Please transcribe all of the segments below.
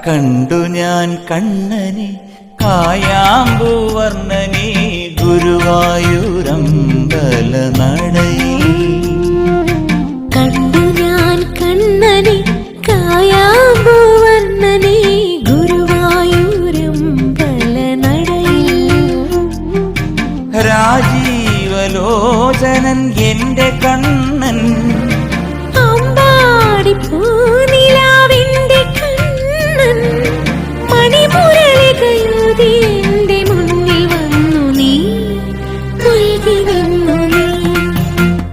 കണ്ടു ഞാൻ കണ്ണനെ കായാമ്പൂവർണ്ണനെ ഗുരുവായൂരമ്പല നടയിൽ. കണ്ടു ഞാൻ കണ്ണനെ കായാമ്പൂവർണ്ണനെ ഗുരുവായൂരമ്പല നടയിൽ. രാജീവലോചനൻ എന്റെ കണ്ണൻ അമ്പാടിപ്പൂനിലാവിന്റെ കണ്ണൻ മണിമുരളികയൂതി എന്റെ മുന്നിൽ വന്നു നീ മുഴുകി നിന്നു നീ.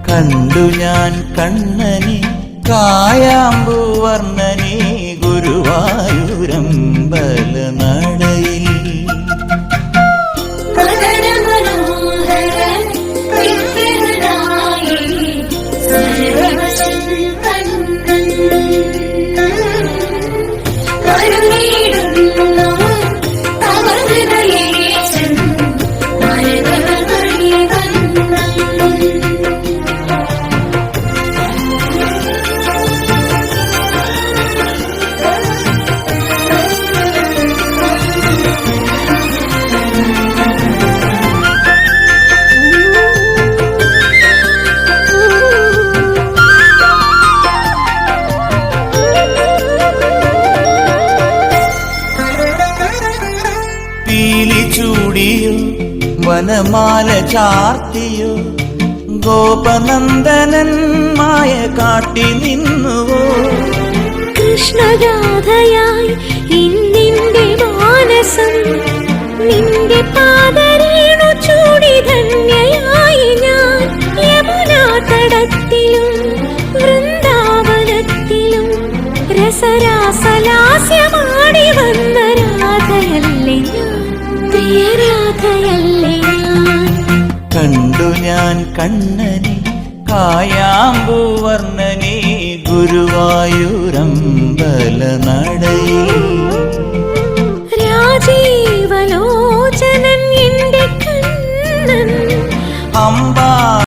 കണ്ടു ഞാൻ കണ്ണനെ കായാമ്പൂവർണ്ണനെ ഗുരുവായൂരമ്പല നടയിൽ. ചൂടിയോ വനമാല ചാർത്തിയോ ഗോപനന്ദനൻ മായ കാട്ടി നിന്നുവോ. കൃഷ്ണഗാഥയായി ഇന്നിന്റെ മാനസം നിന്റെ പാദരേണു ചൂടി ധന്യയായി ഞാൻ. യമുനാ തടത്തിലും വൃന്ദാവനത്തിലും രസരാസലാസ്യമാടി വന്ന രാധയല്ലേ ഞാൻ, പ്രിയരാധയല്ലേ ഞാൻ. കണ്ടു ഞാൻ കണ്ണനെ കായാമ്പൂവർണ്ണനെ ഗുരുവായൂരമ്പല നട